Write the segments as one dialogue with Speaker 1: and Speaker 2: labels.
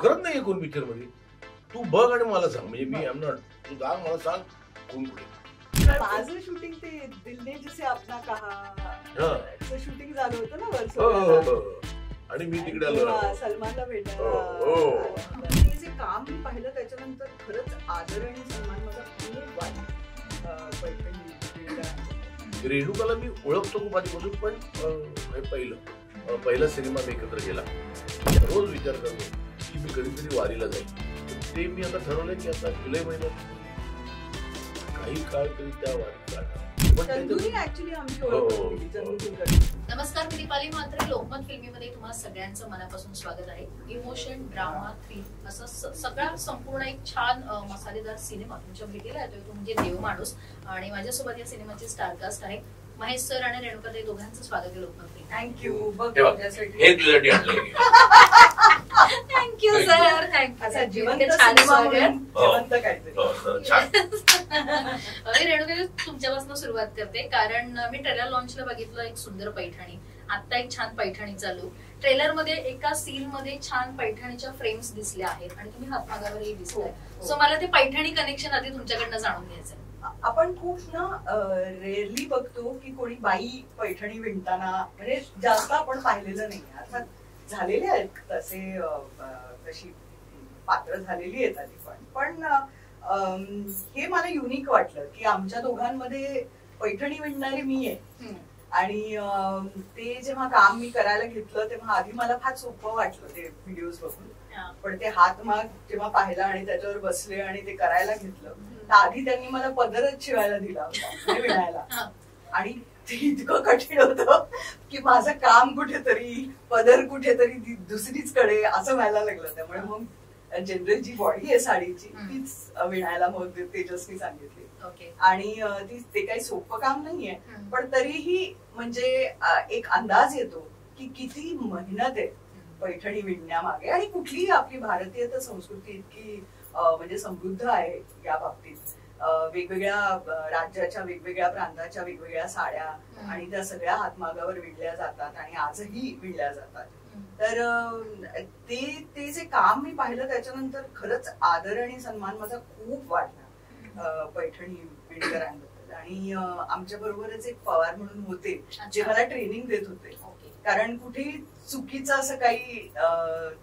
Speaker 1: करत नाहीये कोण पिक्चर मध्ये. तू बघ आणि मला सांग. म्हणजे मी आम नॉट, तू सांग मला सांग कोण कुठे.
Speaker 2: माझं शूटिंग ते दिलने जिसे अपना कहा शूटिंग झालं होतं ना वर्ष.
Speaker 1: आणि मी तिकडे आलो
Speaker 2: सलमानला भेटायला. हे जे काम मी पाहिलं त्याच्यानंतर खरंच आदर आणि सन्मान माझा खूप वाढला.
Speaker 1: रेणुकाला मी ओळखतो खूप आधीपासून, पण पहिला सिनेमा मी एकत्र केला. रोज विचार करतो की मी कधीतरी वारीला जाईल. ते मी आता ठरवलंय की आता जुलै महिन्यात काही काळ तरी त्या वारीत जाणार.
Speaker 3: नमस्कार, मी दीपाली म्हात्रे. लोकमत फिल्मीमध्ये तुम्हा सगळ्यांचं मनापासून स्वागत आहे. इमोशन, ड्रामा, थ्रिल असं सगळा संपूर्ण एक छान मसालेदार सिनेमा तुमच्या भेटीला येतोय. तो म्हणजे देव माणूस. आणि माझ्यासोबत या सिनेमाची स्टारकास्ट आहे महेश सर आणि रेणुका ताई. दोघांचं स्वागत आहे Lokmat film.
Speaker 2: Thank you.
Speaker 3: Thank you sir. Renuka तुमच्यापासून सुरुवात करते, कारण मी ट्रेलर लॉन्चला बघितलं एक सुंदर पैठणी. आता एक छान पैठणी चालू. ट्रेलर मध्ये एका सीन मध्ये छान पैठणीच्या फ्रेम्स दिसल्या आहेत आणि तुम्ही हातमागावरही दिसलाय. सो मला ते पैठणी कनेक्शन आधी तुमच्याकडनं जाणून घ्यायचंय.
Speaker 2: आपण खूप ना रेअरली बघतो की कोणी बाई पैठणी विणताना, म्हणजे जास्त आपण पाहिलेलं नाही. अर्थात झालेले आहेत तसे, तशी पात्र झालेली आहेत आधी, पण हे मला युनिक वाटलं की आमच्या दोघांमध्ये पैठणी विणणारी मी आहे. आणि ते जेव्हा काम मी करायला घेतलं तेव्हा आधी मला फार सोपं वाटलं ते व्हिडिओज बघून. पण ते हातमाग जेव्हा पाहिला आणि त्याच्यावर बसले आणि ते करायला घेतलं, तर आधी त्यांनी मला पदरच शिवायला दिला होता विणायला. आणि ते इतकं कठीण होतं की माझं काम कुठेतरी, पदर कुठेतरी दुसरीच कडे असं व्हायला लागलं. त्यामुळे मग जनरल जी बॉडी आहे साडीची तीच विणायला मग तेजस्वी सांगितली. आणि ते काही सोपं काम नाहीये, पण तरीही म्हणजे एक अंदाज येतो की किती मेहनत आहे पैठणी विणण्यामागे. आणि कुठलीही आपली भारतीय तर संस्कृती इतकी म्हणजे समृद्ध आहे या बाबतीत. वेगवेगळ्या राज्याच्या, वेगवेगळ्या प्रांताच्या वेगवेगळ्या साड्या आणि त्या सगळ्या हातमागावर विणल्या जातात आणि आजही विणल्या जातात. तर ते जे काम मी पाहिलं त्याच्यानंतर खरंच आदर आणि सन्मान माझा खूप वाढला पैठणी विणकरांबद्दल. आणि आमच्या बरोबरच एक पवार म्हणून होते जे मला ट्रेनिंग देत होते, कारण कुठेही चुकीचं असं काही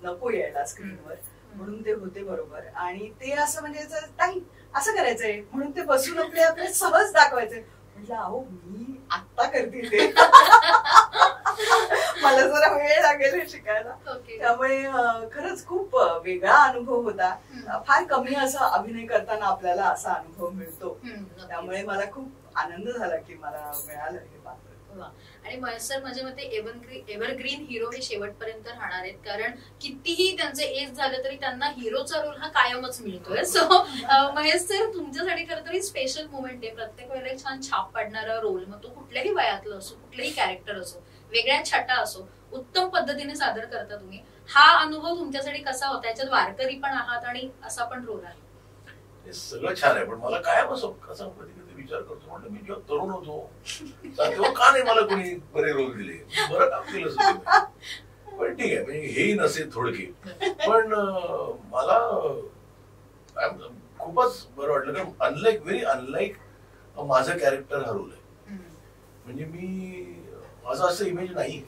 Speaker 2: नको यायला स्क्रीनवर, म्हणून ते होते बरोबर. आणि ते असं म्हणजे नाही असं करायचंय म्हणून ते बसून आपले सहज दाखवायचे. म्हटलं अहो मी आत्ता करते ते मला जरा वेळ लागेल हे शिकायला. त्यामुळे खरंच खूप वेगळा अनुभव होता. फार कमी असा अभिनय करताना आपल्याला असा अनुभव मिळतो. त्यामुळे मला खूप आनंद झाला की मला मिळालं हे पात्र.
Speaker 3: आणि महेश सर माझ्या मते एव्हरग्रीन हिरो हे शेवटपर्यंत राहणार आहेत, कारण कितीही त्यांचे एज झालं तरी त्यांना हिरोचा रोल हा कायमच मिळतोय. सो महेश सर तुमच्यासाठी खरं तरी स्पेशल मुवमेंट आहे. प्रत्येक वेळेला एक छान छाप पाडणारा रोल, मग तो कुठल्याही वयातलं असो, कुठलेही कॅरेक्टर असो, वेगळ्या छटा असो, उत्तम पद्धतीने सादर करता तुम्ही. हा अनुभव तुमच्यासाठी कसा होता? याच्यात वारकरी पण आहात आणि असा पण रोल आहे.
Speaker 1: सगळं छान आहे, पण मला कायम असं कसा कधी विचार करतो, म्हटलं मी जेव्हा तरुण होतो तेव्हा का नाही मला कोणी बरे रोल दिले, बरं काम केलं. पण ठीक आहे, म्हणजे हेही नसेल थोडके, पण मला खूपच बरं वाटलं. कारण व्हेरी अनलाईक माझं कॅरेक्टर हा रोल आहे. म्हणजे मी माझं असं इमेज नाही,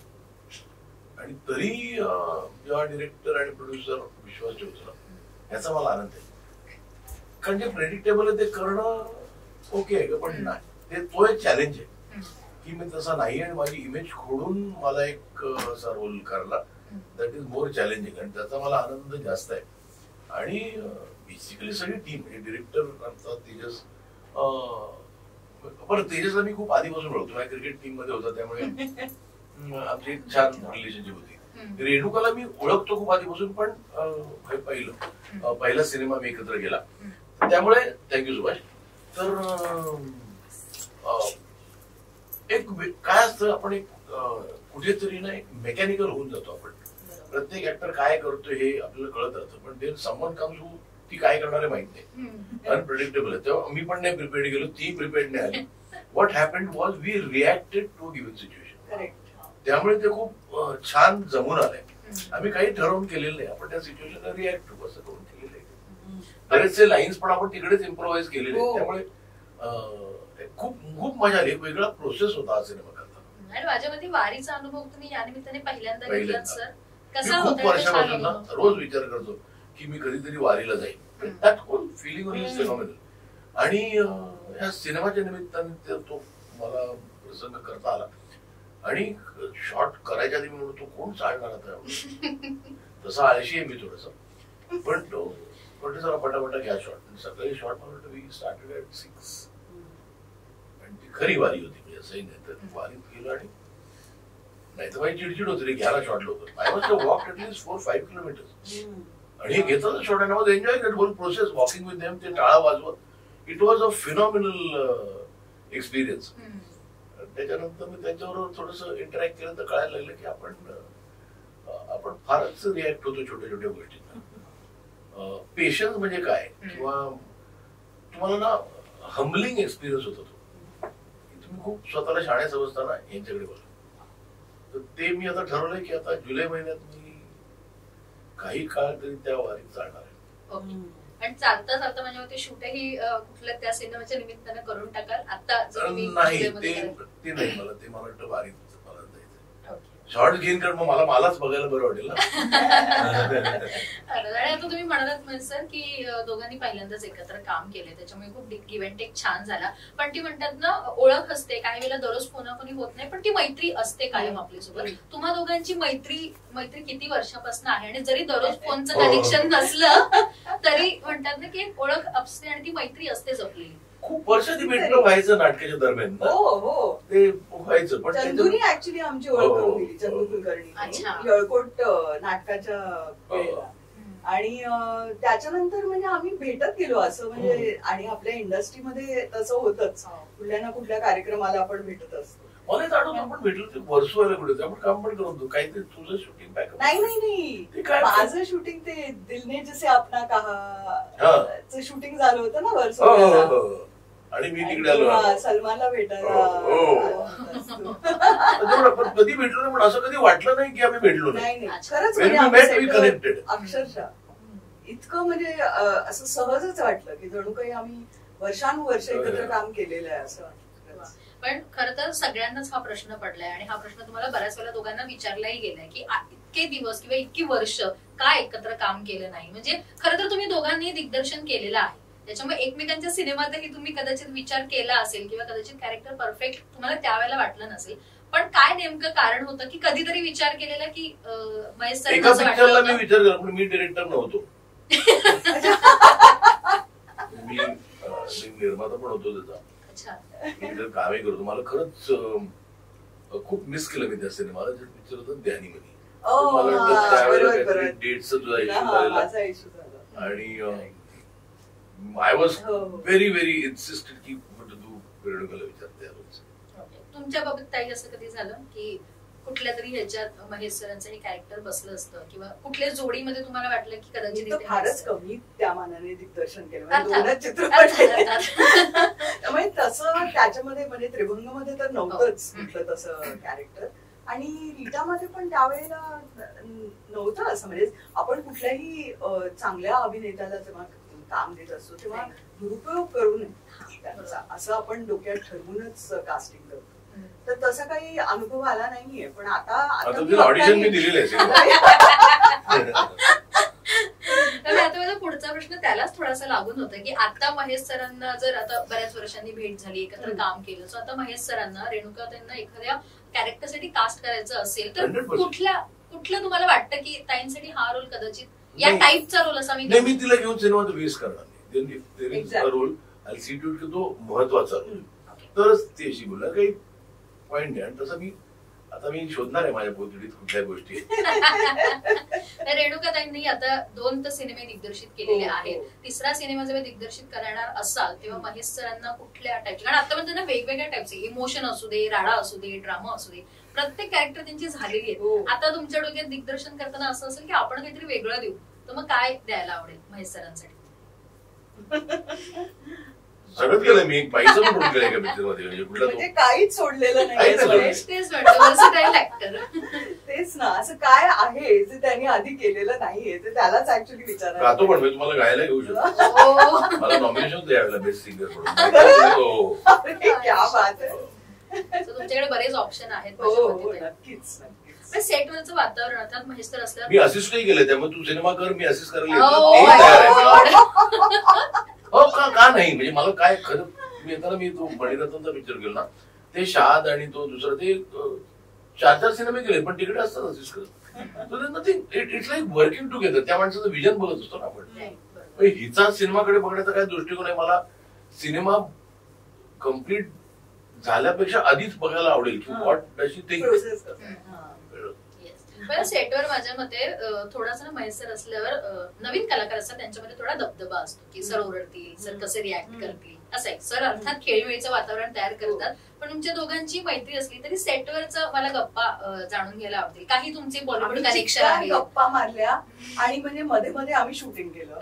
Speaker 1: आणि तरी जेव्हा डिरेक्टर आणि प्रोड्युसर विश्वास ठेवतो याचा मला आनंद आहे. कारण जे प्रेडिक्टेबल आहे ते करणं ओके आहे, पण नाही, तो एक चॅलेंज आहे की मी तसा नाही. आणि माझी इमेज खोडून मला एक असा रोल करला, दॅट इज मोर चॅलेंजिंग, आणि त्याचा मला आनंद जास्त आहे. आणि बेसिकली सगळी टीम म्हणजे डिरेक्टर आमचा तेजस, पण तेजसला मी खूप आधीपासून ओळखतो, माझ्या क्रिकेट टीम मध्ये होता, त्यामुळे आमची एक छान रिलेशनशिप होती. रेणुकाला मी ओळखतो खूप आधीपासून, पण पहिला सिनेमा मी एकत्र केला, त्यामुळे थँक्यू सो मच. तर एक काय असतं, आपण एक कुठेतरी ना एक मेकॅनिकल होऊन जातो. आपण प्रत्येक ऍक्टर काय करतो हे आपल्याला कळत राहतं, पण ते समवन कम्स हू ती काय करणार आहे माहित नाही, अनप्रेडिक्टेबल आहे. तेव्हा मी पण नाही प्रिपेअर्ड गेलो, ती प्रिपेअर्ड नाही आली. What happened was we reacted to given situation. त्यामुळे ते खूप छान जमून आलंय. आम्ही काही ठरवून केलेलं नाही, आपण त्या सिच्युएशनला रिॲक्ट असं करून केलेलं आहे. बरेचसे लाईन्स पण आपण तिकडेच इम्प्रोव्हाइज केलेले आहेत, त्यामुळे खूप खूप मजा आली. एक वेगळा प्रोसेस होता हा सिनेमा करताना.
Speaker 3: आणि माझ्या मते वारीचा अनुभव तुम्ही या निमित्ताने पहिल्यांदा घेतलात सर, कसा
Speaker 1: खूप वर्षापासून ना रोज विचार करतो की मी कधीतरी वारीला जाईन. That whole feeling is phenomenal. आणि या सिनेमाच्या निमित्ताने तो मला प्रसंग करता आला. आणि शॉट करायच्या आधी मी म्हणतो कोण चालणार आता, तसा आळशी आहे मी थोडस, पण म्हटलं जरा पटापटा घ्या शॉट. सकाळी शॉट मला वी स्टार्टेड ॲट 6 आणि ती खरी वारी होती, म्हणजे असंही नाही तर वारीत गेलो. आणि नाही तर माझी चिडचिड होती रे, घ्यायला शॉट लवकर. I must walk at least 4-5 kilometres. आणि हे घेतात शॉट आणि I enjoy that whole process, walking with them, ते टाळा वाजवत. It was a phenomenal experience. त्याच्यानंतर मी त्यांच्याबरोबर थोडस इंटरॅक्ट केलं तर कळायला लागलं की आपण फारच रिॲक्ट होतो छोट्या छोट्या गोष्टींना. पेशन्स म्हणजे काय, किंवा तुम्हाला ना हम्बलिंग एक्सपिरियन्स होतो तो. तुम्ही खूप स्वतःला शाणे समजताना यांच्याकडे बघा. तर ते मी आता ठरवलंय की आता जुलै महिन्यात मी काही काळ तरी त्या वारीत चालणार आहे.
Speaker 3: आणि चालता चालता माझ्या मते शूटही कुठल्या त्या सिनेमाच्या निमित्तानं करून टाकाल आता?
Speaker 1: नाही ते नाही, मला वाटतं वारीत मला जायचं. शॉर्ट घेईन कारण मग मलाच बघायला बरं वाटेल ना.
Speaker 3: आणि आता तुम्ही म्हणालात सर की दोघांनी पहिल्यांदाच एकत्र काम केले, त्याच्यामुळे खूप गिव्ह अँड टेक छान झाला. पण ती म्हणतात ना ओळख असते, काही वेळेला दररोज फोनाफोनी होत नाही, पण ती मैत्री असते कायम आपल्यासोबत. तुम्हा दोघांची मैत्री किती वर्षापासून आहे? आणि जरी दररोज फोनचं कनेक्शन नसलं तरी म्हणतात ना की एक ओळख असते आणि ती मैत्री असतेच आपली.
Speaker 1: खूप वर्ष ती भेटणं व्हायचं नाटकाच्या दरम्यान.
Speaker 2: हो
Speaker 1: ते व्हायचं. पण
Speaker 2: चंदूनी ऍक्च्युली आमची ओळख करून दिली, चंदू कुलकर्णी येळकोट नाटकाच्या वेळेला. आणि त्याच्यानंतर म्हणजे आम्ही भेटत गेलो असं, म्हणजे आणि आपल्या इंडस्ट्रीमध्ये तसं होतच, कुठल्या ना कुठल्या कार्यक्रमाला आपण भेटत असतो.
Speaker 1: मला आठवत आपण भेटलो ते वर्ष व्हायला कुठे आपण काम पण करतो काहीतरी. तुझं शूटिंग बॅकअप
Speaker 2: नाही माझं शूटिंग ते दिलने जसे आपणा कहा शूटिंग झालं होतं ना वर्ष,
Speaker 1: आणि मी तिकडे आलो
Speaker 2: सलमानला भेटायला.
Speaker 1: पण कधी भेटलो नाही, पण असं कधी वाटलं नाही की आम्ही भेटलो नाही.
Speaker 2: खरंच कनेक्टेड अक्षरशः इतकं म्हणजे असं सहजच वाटलं की जणू काही आम्ही वर्षानुवर्ष एकत्र काम केलेलं आहे असं.
Speaker 3: पण खरं तर सगळ्यांनाच हा प्रश्न पडलाय आणि हा प्रश्न तुम्हाला बऱ्याच वेळा दोघांना विचारलाही गेलाय की इतके दिवस किंवा इतकी वर्ष का एकत्र काम केलं नाही. म्हणजे खरं तर तुम्ही दोघांनी दिग्दर्शन केलेलं आहे, त्याच्यामुळे एकमेकांच्या सिनेमातही तुम्ही कदाचित विचार केला असेल किंवा कदाचित कॅरेक्टर परफेक्ट तुम्हाला त्यावेळेला वाटलं नसेल. पण काय नेमकं कारण होतं की कधीतरी विचार केलेला की महेश सर
Speaker 1: एका पिक्चरला मी विचार केला पण मी डिरेक्टर नव्हतो. मी निर्माता पण होतो त्याचा. कामही करतो. मला खरंच खूप मिस केलं मी त्या सिनेमाला. जे पिक्चर होतं ध्यानीमध्ये, मला डेटचा तुझा इश्यू झालेला आणि आय वॉज व्हेरी व्हेरी इन्सिस्टेड की तू रेणुकाला विचारते.
Speaker 3: तुमच्या बाबत काही असं कधी झालं की कुठल्या तरी ह्याच्यात महेश सरांचं हे कॅरेक्टर बसलं असतं किंवा कुठल्या जोडीमध्ये तुम्हाला वाटलं की कदाचित?
Speaker 2: फारच कमी त्या मानाने दिग्दर्शन केलं, दोनच चित्रपट. त्यामुळे तसं त्याच्यामध्ये म्हणजे त्रिभंगमध्ये तर नव्हतंच कुठलं तसं कॅरेक्टर. आणि रीटामध्ये पण त्यावेळेला नव्हतं असं. म्हणजे आपण कुठल्याही चांगल्या अभिनेत्याला जेव्हा काम देत असतो तेव्हा दुरुपयोग करू नये त्यांचा, असं आपण डोक्यात ठरवूनच कास्टिंग करतो. तर तसा काही अनुभव आला नाहीये. पण आता
Speaker 1: ऑडिशन मी दिलेलं आहे.
Speaker 3: आता पुढचा प्रश्न त्यालाच थोडासा लागून होता की आता महेश सरांना जर आता बऱ्याच वर्षांनी भेट झाली, एकत्र काम केलं, सो आता महेश सरांना रेणुका त्यांना एखाद्या कॅरेक्टरसाठी कास्ट करायचं असेल तर कुठलं तुम्हाला वाटतं की ताईंसाठी हा रोल कदाचित या टाईपचा रोल असा?
Speaker 1: मी तिला घेऊन सिनेमात वेस्ट करणार नाही. रोल आय सी टू की तो महत्वाचा रोल तरच ती अशी बोलला, काही पॉइंट नाही. आणि तसं मी शोधणार आहे माझ्या पोतडीत कुठल्या गोष्टी.
Speaker 3: रेणुकाताईंनी आता 2 तर सिनेमे दिग्दर्शित केलेले आहेत. तिसरा सिनेमा जेव्हा दिग्दर्शित करणार असाल तेव्हा महेश सरांना कुठल्या टाईपचे, कारण आतापर्यंत ना वेगवेगळ्या टाईपचे, इमोशन असू दे, राडा असू दे, ड्रामा असू दे, प्रत्येक कॅरेक्टर त्यांची झालेली आहे. आता तुमच्या डोक्यात दिग्दर्शन करताना असं असेल की आपण काहीतरी वेगळं देऊ, तर मग काय द्यायला आवडेल महेश सरांसाठी?
Speaker 1: सगळं केलं मी. एक बाईचं पण रोल केलं एका पिक्चर मध्ये. म्हणजे कुठला तो
Speaker 2: काहीच सोडलेलं
Speaker 1: काहीच
Speaker 2: नाही.
Speaker 3: तेच वाटतं versatile actor.
Speaker 2: तेच ना, असं काय आहे जे त्यांनी आधी केलेलं नाहीये ते त्यालाच ऍक्च्युअली विचारायला.
Speaker 1: गातो पण मी तुम्हाला गायला घेऊ शकतो.
Speaker 3: हो.
Speaker 1: मला नॉमिनेशन द्यावेला बेस्ट सिंगर म्हणून.
Speaker 2: अरे क्या बात आहे.
Speaker 3: So तुमच्याकडे बरेच ऑप्शन आहेत
Speaker 2: हो
Speaker 3: माझ्या
Speaker 2: हो
Speaker 3: मते.
Speaker 2: नक्कीच नक्कीच.
Speaker 3: पण सेटवरचं वातावरण अर्थात महेश सर असल्यावर
Speaker 1: मी असिस्टही केलं. त्यामुळे तू सिनेमा कर, मी असिस्ट करायला
Speaker 3: Oh
Speaker 1: येतो.
Speaker 3: my
Speaker 1: तयार आहे.
Speaker 3: God.
Speaker 1: हो का नाही म्हणजे मला काय खरं मी येताना मी तो मणिरत्नचा पिक्चर गेलो ना, ते शाद आणि तो दुसरा ते 4-4 सिनेमे केले पण तिकडे असतात असिस्ट करत. Nothing, it's like working together. त्या माणसाचं विजन बघत असतो ना आपण.
Speaker 3: नाही, बरोबर.
Speaker 1: म्हणजे हिचा सिनेमाकडे बघण्याचा काय दृष्टिकोन आहे, मला सिनेमा कम्प्लीट झाल्यापेक्षा आधीच बघायला आवडेल की what does she think.
Speaker 2: Process कसं. हा.
Speaker 3: पण सेटवर माझ्या मते थोडासा ना महेश सर असल्यावर नवीन कलाकार असतात त्यांच्यामध्ये थोडा दबदबा असतो की सर ओरडतील, सर कसे रिॲक्ट करतील असं आहे. सर अर्थात खेळीमेळीचं वातावरण तयार करतात. पण तुमच्या दोघांची मैत्री असली तरी सेटवरचं मला गप्पा जाणून घ्यायला आवडेल. काही तुमचे बॉलिवूड
Speaker 2: आम्ही
Speaker 3: कनेक्शन
Speaker 2: जितक्या
Speaker 3: आहे.
Speaker 2: गप्पा मारल्या आणि म्हणजे मध्ये मध्ये आम्ही शूटिंग केलं.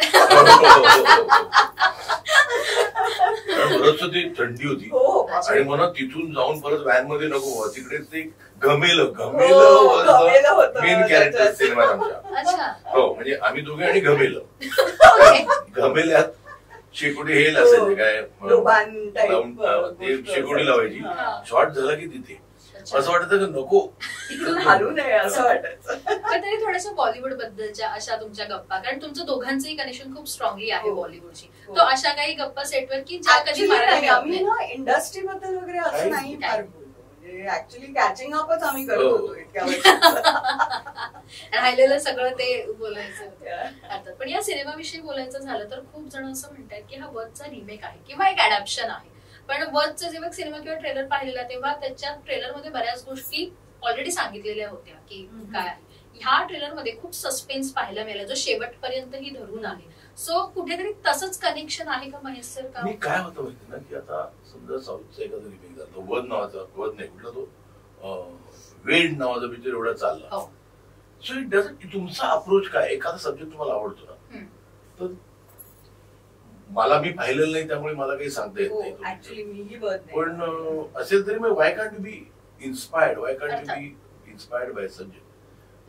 Speaker 1: बरंच ती थंडी होती
Speaker 2: हो
Speaker 1: आणि मला तिथून जाऊन परत व्हॅन मध्ये नको, तिकडेच ते घमेलं
Speaker 2: घमेलं होतं.
Speaker 1: मेन कॅरेक्टर सिनेमात आमच्या.
Speaker 3: अच्छा.
Speaker 1: हो म्हणजे आम्ही दोघे आणि घमेलं.
Speaker 3: Okay.
Speaker 1: घमेल्यात शेकोटी हे असायचे काय
Speaker 2: लोबान type,
Speaker 1: लावून ते शेकोटी लावायची.
Speaker 2: हा.
Speaker 1: शॉर्ट झाला की तिथे
Speaker 3: अच्छा.
Speaker 1: असं वाटतं की नको
Speaker 2: इकडून हलू नये असं वाटायचं.
Speaker 3: पण तरी थोड्याशा बॉलिवूड बद्दलच्या अशा तुमच्या गप्पा, कारण तुमचं दोघांचंही कनेक्शन खूप स्ट्रॉंगली आहे
Speaker 2: हो.
Speaker 3: बॉलिवूडची.
Speaker 2: हो.
Speaker 3: तो अशा काही गप्पा सेटवर की ज्या कधी
Speaker 2: Actually
Speaker 3: मारायला
Speaker 2: नाही,
Speaker 3: मिळत
Speaker 2: आम्ही
Speaker 3: नाही.
Speaker 2: ना इंडस्ट्री बद्दल वगैरे असं
Speaker 1: काही-
Speaker 2: नाही
Speaker 3: काही.
Speaker 2: फार बोललो. म्हणजे ऍक्च्युली कॅचिंग अपच आम्ही करत
Speaker 1: हो.
Speaker 2: होतो इतक्या वर्षात.
Speaker 3: राहिलेलं सगळं ते बोलायचं होतं. अर्थात. पण या सिनेमाविषयी बोलायचं झालं तर खूप जण असं म्हणतात की हा वधचा रिमेक आहे किंवा एक अडॅप्शन आहे. पण वधचा जेव्हा सिनेमा किंवा ट्रेलर पाहिलेला तेव्हा त्याच्या ट्रेलरमध्ये बऱ्याच गोष्टी ऑलरेडी सांगितलेल्या होत्या की काय आहे. ह्या ट्रेलरमध्ये खूप सस्पेन्स पाहायला मिळाला जो शेवटपर्यंतही धरून आहे. सो कुठेतरी तसंच कनेक्शन आहे का महेश सर? का
Speaker 1: मी काय होतं माहिती ना की आता समजा साऊथचा एखादा रिमेक झाला, वध नावाचा, वध नाही कुठला तो वेड नावाचा पिक्चर एवढा चालला.
Speaker 3: हो.
Speaker 1: सो इट डझंट, तुमचा अप्रोच काय, एखादा सब्जेक्ट तुम्हाला आवडतो ना तर मला मी पाहिलेलं नाही त्यामुळे मला काही सांगता येत नाही.
Speaker 2: ऍक्च्युली मीही बघत नाही.
Speaker 1: पण असेल तरी मग Y can't be inspired, Y can't be inspired by subject.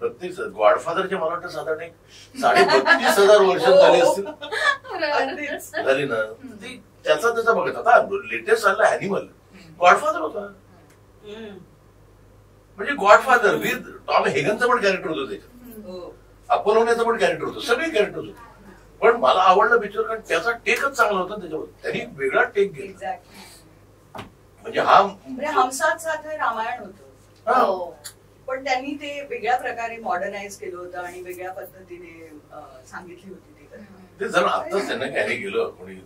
Speaker 1: प्रत्येक गॉडफादरचे मला वाटतं साधारण एक 32,000 वर्ष झाली असतील
Speaker 2: अगदीच.
Speaker 1: झाली ना. ती त्याचा बघत आता लेटेस्ट आला अॅनिमल, गॉडफादर होता. म्हणजे गॉडफादर विथ टॉम हेगनचं पण कॅरेक्टर होतं त्याच्यात,
Speaker 2: हो.
Speaker 1: अपोलोनेचं पण कॅरेक्टर होतं, सगळे कॅरेक्टर होते. पण मला आवडलं पिक्चर कारण त्याचा टेकच चांगला होता. त्याच्यावर त्यांनी वेगळा टेक घेतला.
Speaker 2: एक्झॅक्टली.
Speaker 1: म्हणजे हा
Speaker 2: म्हणजे हम साथ साथ है रामायण होतं.
Speaker 1: हा.
Speaker 3: हो.
Speaker 2: पण त्यांनी ते वेगळ्या प्रकारे मॉडर्नाइज केलं होतं आणि वेगळ्या पद्धतीने सांगितली होती ती कथा.
Speaker 1: ते जण आताच त्यांना काय नाही केलं, कोणी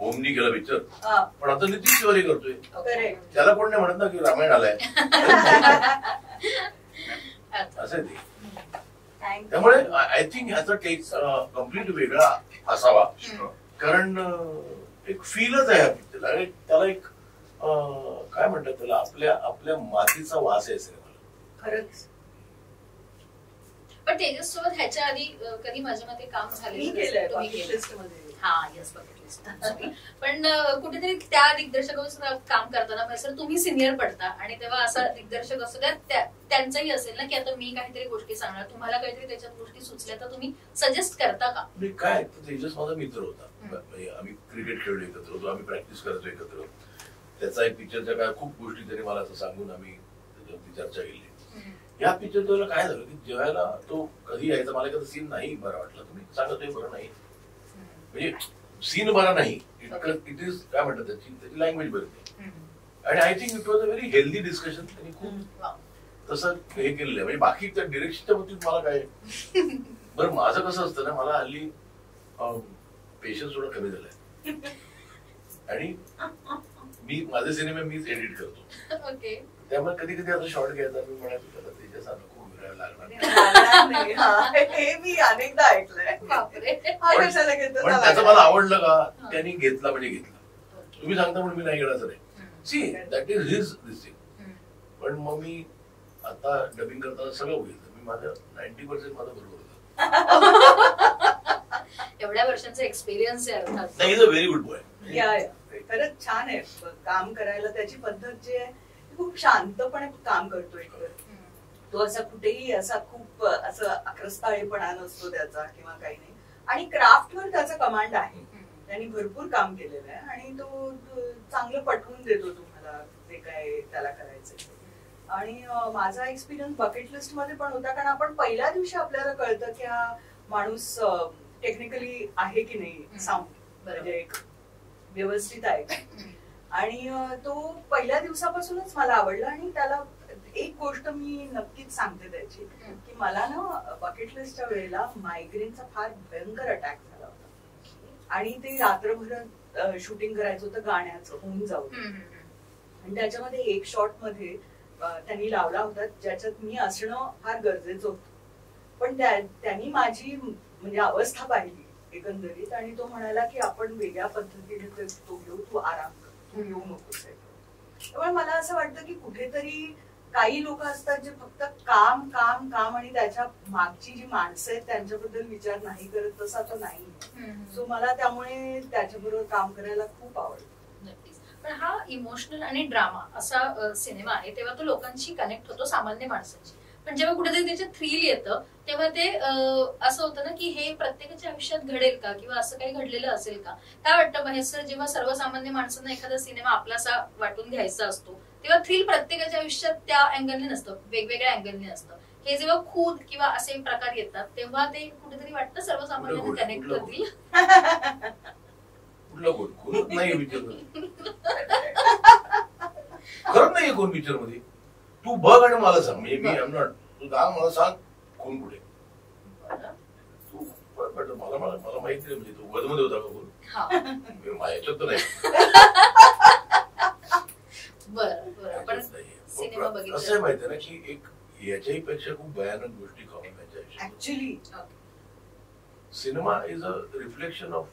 Speaker 1: ओमनी केलं पिक्चर,
Speaker 2: हा,
Speaker 1: पण आता नितीन तिवारी करतोय.
Speaker 2: करेक्ट.
Speaker 1: त्याला कोण नाही म्हणत ना की रामायण आलाय असं आहे ते. त्यामुळे आय थिंक ह्याचा टेक कम्प्लीट वेगळा असावा. कारण एक फीलच आहे ह्या पिक्चरला. त्याला एक काय म्हणतात त्याला, आपल्या मातीचा वास आहे सिनेमाला.
Speaker 2: खरंच.
Speaker 3: पण तेजस सोबत ह्याच्या आधी कधी माझ्या मते काम
Speaker 2: मी
Speaker 3: झालेलं
Speaker 2: केलंय
Speaker 3: तुम्ही
Speaker 2: bucket
Speaker 3: केलं.
Speaker 2: list मध्ये.
Speaker 3: हा येस बघितलं. पण कुठेतरी त्या दिग्दर्शकावर काम करताना सर तुम्ही सिनियर पडता आणि तेव्हा असा दिग्दर्शक असतो त्यांचंही असेल ना की आता मी काहीतरी गोष्टी सांगणार, तुम्हाला काहीतरी त्याच्यात गोष्टी सुचल्या तर तुम्ही सजेस्ट करता का?
Speaker 1: काय तेजस माझा मित्र होता. म्हणजे आम्ही क्रिकेट खेळलो एकत्र होतो, आम्ही प्रॅक्टिस करायचो एकत्र. त्याचा एक पिक्चरच्या काय खूप गोष्टी त्यांनी मला असं सांगून आम्ही त्याच्यावरती चर्चा केली. या पिक्चर तुला काय झालं की जेव्हा तो कधी यायचा, मला एखादा सीन नाही बरा वाटला, तुम्ही सांगतोय बरं नाही, म्हणजे सीन बरा नाही, इट इज काय म्हणतात त्याची लँग्वेज बरी नाही. आणि I think it was a very healthy discussion. त्यांनी खूप तसं हे केलेलं आहे. म्हणजे बाकी त्या डिरेक्शनच्या बाबतीत मला काय बरं, माझं कसं असतं ना, मला हल्ली पेशन्स थोडा कमी झालाय आणि मी माझे सिनेमे मीच एडिट करतो.
Speaker 3: ओके.
Speaker 1: त्यामुळे कधी कधी आता शॉर्ट घ्यायचा मी म्हणायचो त्याला त्याच्या खूप फिरायला लागणार.
Speaker 2: हे मी अनेकदा ऐकलंय.
Speaker 3: बापरे.
Speaker 2: हा कशाला घेतो
Speaker 1: पण त्याचं मला आवडलं का, त्यांनी घेतला म्हणजे घेतला. तुम्ही सांगता म्हणून मी नाही घेणार नाही. See that is his this thing. पण मग मी आता डबिंग करताना सगळं बघितलं. मी माझं 90% माझं बरोबर होतं.
Speaker 3: एवढ्या वर्ष वर्षांचा एक्सपिरियन्स आहे अर्थात.
Speaker 1: नाही, is a very good boy.
Speaker 2: खरंच छान आहे काम करायला. त्याची पद्धत जी आहे खूप शांतपणे काम करतोय. तो असा कुठेही असा खूप असं आक्रस्ताळेपणा नसतो त्याचा किंवा काही नाही. आणि क्राफ्टवर त्याचा कमांड आहे. त्यांनी भरपूर काम केलेलं आहे आणि तो चांगलं पटवून देतो तुम्हाला जे काय त्याला करायचंय. आणि माझा एक्सपिरियन्स बकेट लिस्ट मध्ये पण होता, कारण आपण पहिल्या दिवशी आपल्याला कळतं की हा माणूस टेक्निकली आहे की नाही, साऊंड म्हणजे एक व्यवस्थित आहे का. आणि तो पहिल्या दिवसापासूनच मला आवडला. आणि त्याला एक गोष्ट मी नक्कीच सांगते त्याची, की मला ना बकेट लिस्टच्या वेळेला मायग्रेनचा फार भयंकर अटॅक झाला होता. आणि ते रात्रभर शूटिंग करायचं होतं गाण्याचं, होऊन जाऊन. आणि त्याच्यामध्ये एक शॉट मध्ये त्यांनी लावला होता ज्याच्यात मी असणं फार गरजेचं होतं. पण त्यांनी माझी म्हणजे अवस्था पाहिली एकंदरीत आणि तो म्हणाला की आपण वेगळ्या पद्धतीने तो घेऊ, तू आराम कर, तू येऊ नकोस. त्यामुळे मला असं वाटतं की कुठेतरी काही लोक असतात जे फक्त काम काम काम आणि त्याच्या मागची जी माणसं आहेत त्यांच्याबद्दल विचार नाही करत. तसा तो नाही. सो मला त्यामुळे त्याच्याबरोबर काम करायला खूप आवडतं.
Speaker 3: नक्कीच. पण हा इमोशनल आणि ड्रामा असा सिनेमा आहे, तेव्हा तो लोकांशी कनेक्ट होतो, सामान्य माणसांशी. पण जेव्हा कुठेतरी त्याच्यात थ्रिल येतं तेव्हा ते असं होतं ना की हे प्रत्येकाच्या आयुष्यात घडेल का, किंवा असं काही घडलेलं असेल का. काय वाटतं महेश सर, जेव्हा सर्वसामान्य माणसांना एखादा सिनेमा आपलासा वाटून घ्यायचा असतो तेव्हा थ्रिल प्रत्येकाच्या आयुष्यात त्या अँगलने नसतं, वेगवेगळ्या अँगलने असतं. हे जेव्हा खून किंवा असे प्रकार येतात तेव्हा ते कुठेतरी वाटतं सर्वसामान्यांना कनेक्ट होतील.
Speaker 1: खून नाही पिक्चर, खरंच नाही कोण पिक्चर मध्ये. तू बघ आणि मला सांग. म्हणजे मी एम नॉट, तू सांग मला, सांग खून कुठे. तू मला मला माहिती नाही. म्हणजे तू वध मध्ये होता का खून? माझ्याच्यात तर नाही.
Speaker 3: बरं,
Speaker 1: असं माहितीये ना की एक याच्याही पेक्षा खूप भयानक गोष्टी कॉमन त्यांच्या आयुष्यात.
Speaker 2: Actually
Speaker 1: cinema is a reflection of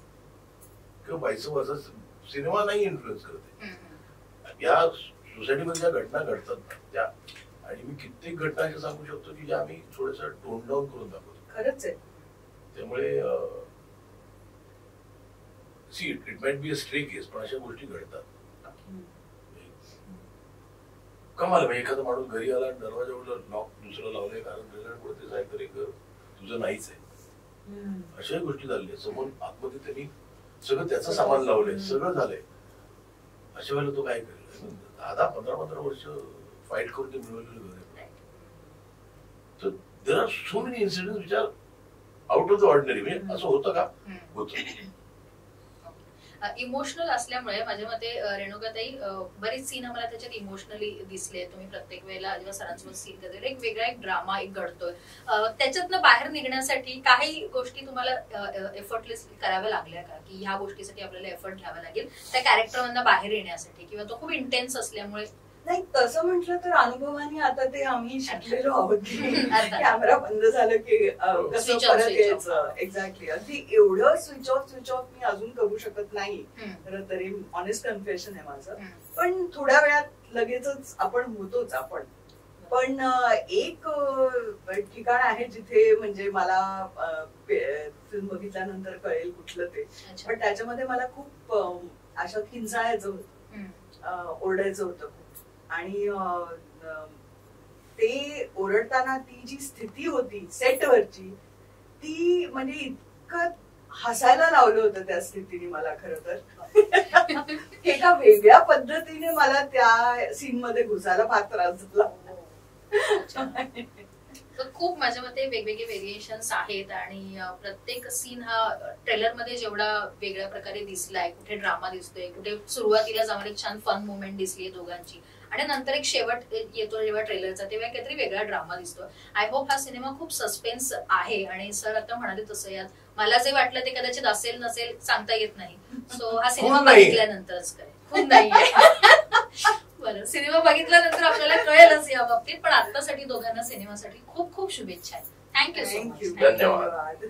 Speaker 1: किंवा व्हाईस वर्सा. सिनेमा नाही इन्फ्लुएन्स करते. या सोसायटीमध्ये ज्या घटना घडतात ना त्या, आणि मी कित्येक घटना अशा सांगू शकतो की ज्या आम्ही थोडस टोन डाऊन करून दाखवतो.
Speaker 2: खरंच आहे.
Speaker 1: त्यामुळे see it might be a stray case, पण अशा गोष्टी घडतात. कमाल. म्हणजे एखादा माणूस घरी आला, दरवाजावर लॉक दुसरं लावलंय कारण पुढे ते तरी घर तुझं नाहीच आहे. अशाही गोष्टी झाल्या. समोर आतमध्ये त्यांनी सगळं त्याचं सामान लावलंय, सगळं झालंय. अशा वेळेला तो काय करेल? 10-15 वर्ष फाईट करून ते मिळवलेलं घर आहे. तर there are so many incident which are out of the ordinary. म्हणजे असं होतं का? होतं.
Speaker 3: इमोशनल असल्यामुळे माझ्या मते रेणुकाताई बरेच सीन आम्हाला त्याच्यात इमोशनली दिसले. तुम्ही प्रत्येक वेळेला जेव्हा सरांसोबत सीन करते एक वेगळा एक ड्रामा एक घडतोय. त्याच्यातनं बाहेर निघण्यासाठी काही गोष्टी तुम्हाला एफर्टलेसली कराव्या लागल्या का, की ह्या गोष्टीसाठी आपल्याला एफर्ट घ्यावा लागेल त्या कॅरेक्टरमधनं बाहेर येण्यासाठी, किंवा तो खूप इंटेन्स असल्यामुळे?
Speaker 2: नाही, तसं म्हटलं तर अनुभवाने आता ते आम्ही शिकलेलो आहोत. कॅमेरा बंद झालं की कसं परत यायचं. एक्झॅक्टली. अगदी एवढं स्विच ऑफ मी अजून करू शकत नाही खरं तरी. ऑनेस्ट कन्फेशन आहे माझं. पण थोड्या वेळात लगेचच आपण होतोच आपण. पण एक ठिकाण आहे जिथे म्हणजे मला फिल्म बघितल्यानंतर कळेल कुठलं ते. पण त्याच्यामध्ये मला खूप अशा किंचाळायचं होतं, ओरडायचं होतं. आणि ते ओरडताना ती जी स्थिती होती सेटवरची, ती म्हणजे इतकं हसायला लावलं होतं त्या स्थितीने मला. खरं तर एका वेगळ्या पद्धतीने मला त्या सीन मध्ये घुसायला फार त्रास झाला.
Speaker 3: खूप माझ्या मते वेगवेगळे व्हेरिएशन्स आहेत आणि प्रत्येक सीन हा ट्रेलर मध्ये जेवढा वेगळ्या प्रकारे दिसलाय, कुठे ड्रामा दिसतोय, कुठे सुरुवातीला जाऊन एक छान फन मुवमेंट दिसली दोघांची, आणि नंतर एक शेवट येतो जेव्हा ट्रेलरचा तेव्हा काहीतरी वेगळा ड्रामा दिसतो. आय होप हा सिनेमा खूप सस्पेन्स आहे. आणि सर आता म्हणाले तसं यात मला जे वाटलं ते कदाचित असेल नसेल सांगता येत नाही. सो हा सिनेमा बघितल्यानंतरच कळेल. खूप नाहीये. बरं, सिनेमा बघितल्यानंतर आपल्याला कळेलच या बाबतीत. पण आतासाठी दोघांना सिनेमासाठी खूप खूप शुभेच्छा. Thank you so much.
Speaker 1: धन्यवाद.